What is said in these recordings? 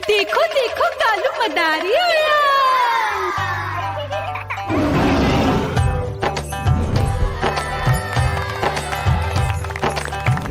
देखो देखो कालू मदारी आया।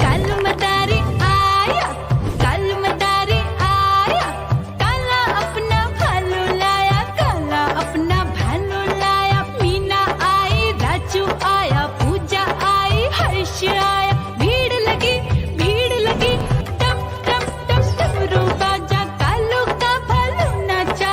कालू मदारी आया, कालू मदारी आया, काला अपना भालू लाया, काला अपना भालू लाया। मीना आई, राजू आया, पूजा आई, हर्ष आया। भीड़ लगी टम टम टम डमरू बाजा, कालू का भालू नाचा।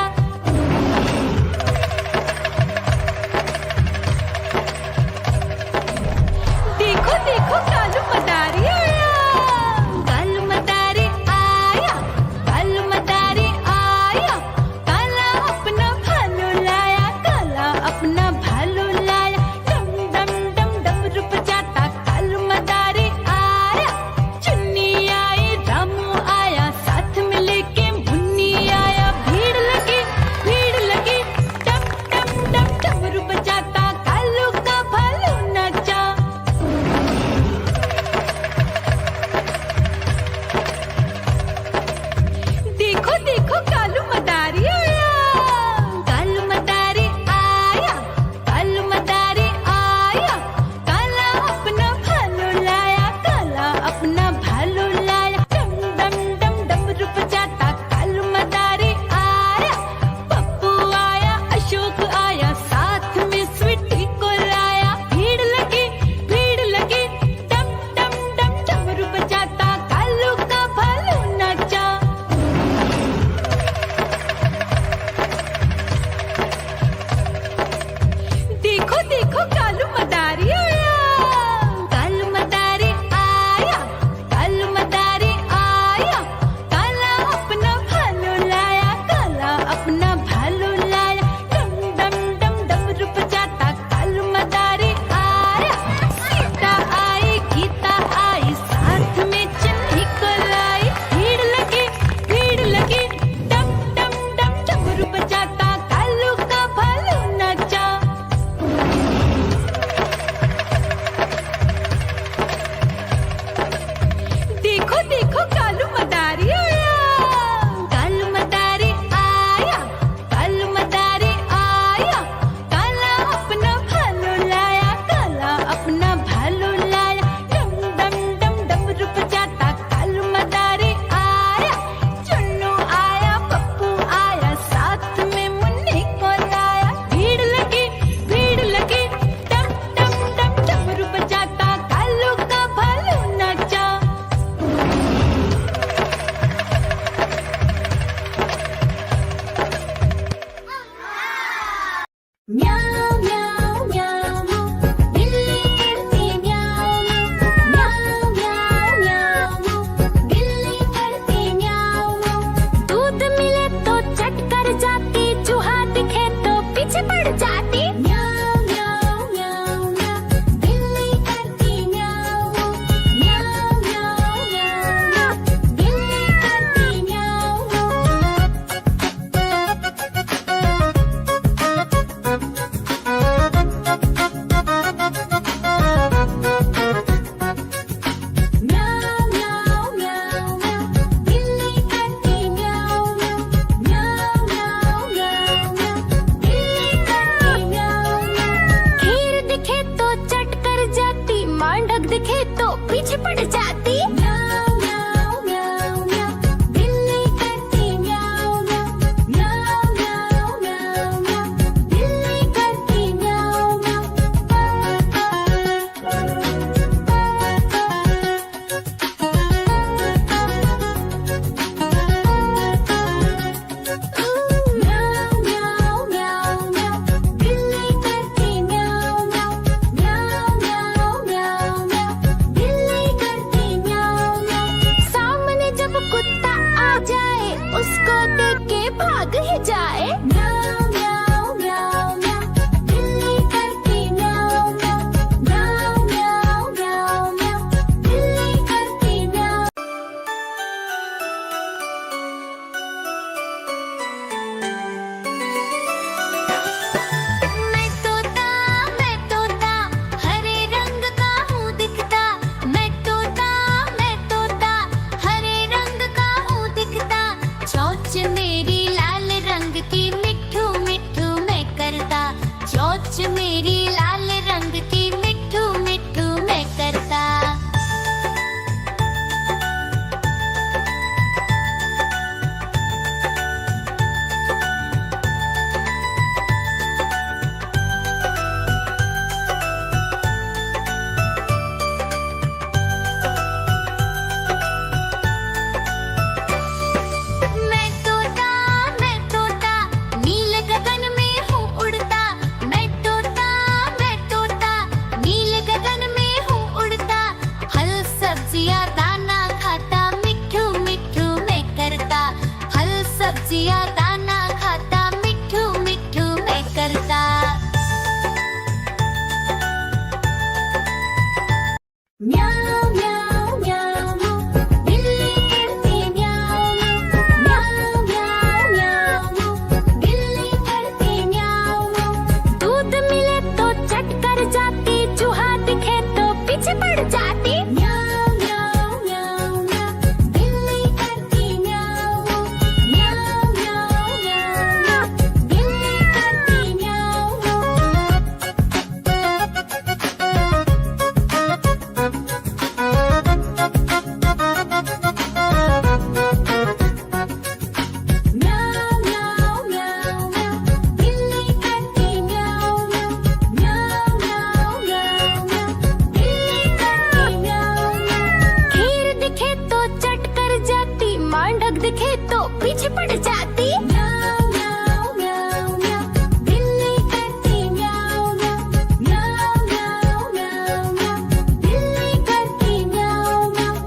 दिखे तो पीछे पड़ जाती। म्याऊं म्याऊं म्याऊं म्याऊं, बिल्ली करती म्याऊं म्याऊं। म्याऊं म्याऊं म्याऊं म्याऊं, बिल्ली करती म्याऊं म्याऊं।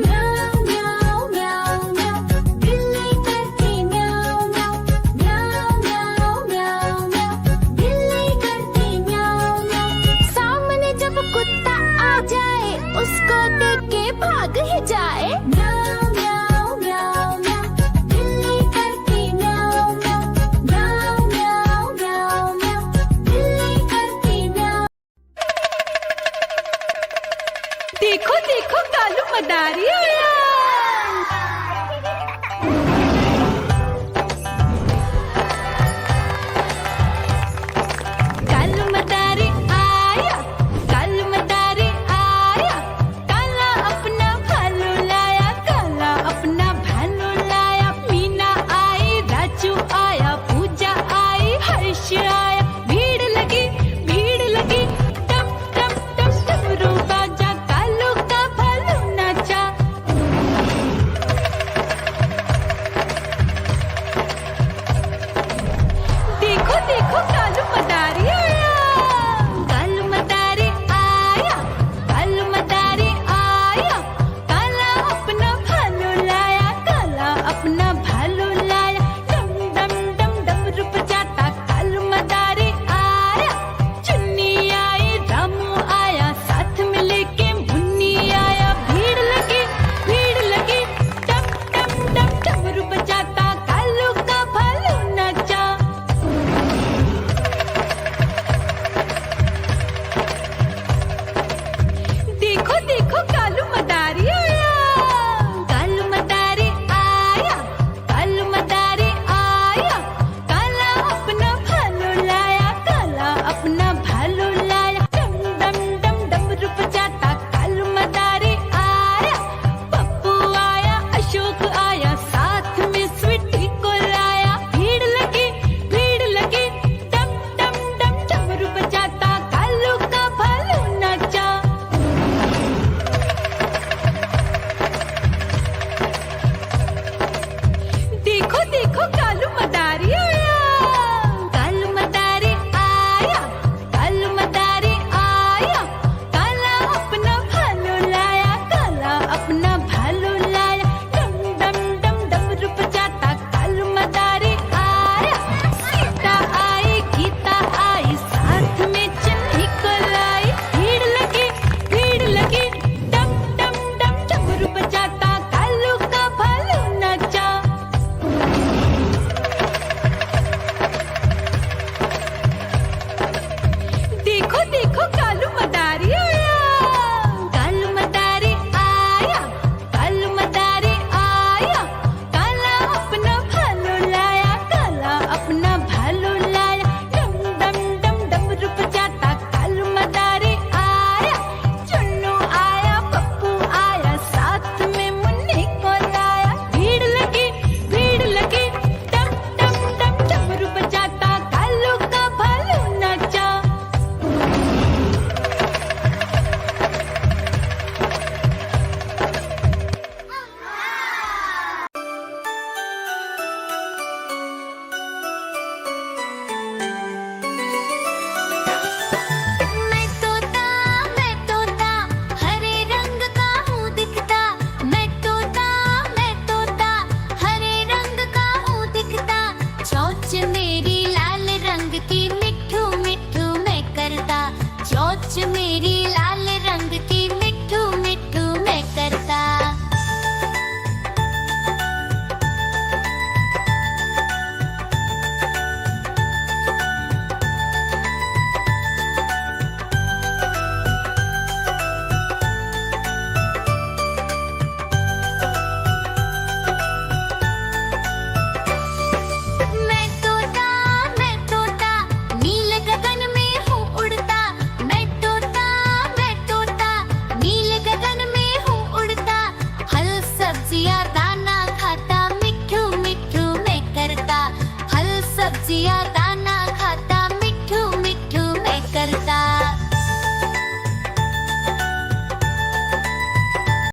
म्याऊं म्याऊं म्याऊं म्याऊं, बिल्ली करती म्याऊं म्याऊं। म्याऊं म्याऊं म्याऊं म्याऊं, बिल्ली करती म्याऊं म्याऊं। सामने जब कुत्ता आ जाए उसको देख के भाग ही जाए। म्याऊं म्याऊं म्याऊं म्याऊं, बिल्ली करती म्याऊं म्याऊं। म्याऊं म्याऊं म्याऊं म्याऊं, बिल्ली करती म्याऊं। देखो देखो कालू मदारी आया। कालू मदारी आया, कालू मदारी आया। काला अपना भालू लाया, काला अपना भालू लाया। मीना आई, राजू आया, पूजा आई, हर्ष आया। भीड़ लगी टप टप टप डमरू बाजा। कालू का भालू नाचा। देखो देखो कालू मदारी आया। कालू मदारी आया, कालू मदारी आया। काला अपना भालू लाया, काला अपना भालू लाया। डम डम डम डमरू बजाता कालू मदारी आया। चुन्नी आई, रामू आया, साथ में लेके मुन्नी आया। भीड़ लगी डम डम डम डमरू बजाता कालू का भालू नाचा। देखो देखो कालू मदारी आया। कालू मदारी आया, कालू मदारी आया। काला अपना भालू लाया, काला अपना भालू लाया। डम डम डम डमरू बजाता कालू मदारी आया। पप्पू आया, अशोक आया, साथ में स्वीटी को लाया। भीड़ लगी डम डम डम डमरू बजाता कालू का भालू नाचा। देखो देखो कालू मदारी आया। कालू मदारी आया, कालू मदारी आया। काला अपना भालू लाया, काला अपना भालू लाया। डम डम डम डमरू बजाता कालू मदारी आया। सीता आई, गीता आई, साथ में चन्नी को लाई। भीड़ लगी डम डम डम डमरू बजाता कालू का भालू नाचा। देखो देखो कालू मदारी आया। कालू मदारी आया, कालू मदारी आया। काला अपना भालू लाया, काला अपना भालू लाया। डम डम डम डमरू बजाता कालू मदारी आया। चुन्नू आया, पप्पू आया, साथ में मुन्नी को लाया। भीड़ लगी डम डम डम डमरू बजाता कालू का भालू नाचा। मैं तोता हरे रंग का हूँ दिखता। मैं तोता हरे रंग का हूँ दिखता। चोंच मेरी लाल रंग की मिट्ठू मिट्ठू मैं करता। चोंच मेरी लाल रंग की मिट्ठू मिट्ठू मैं करता। मैं तोता नील गगन में हूँ उड़ता। मैं तोता नील गगन में हूँ उड़ता। फल सब्जियाँ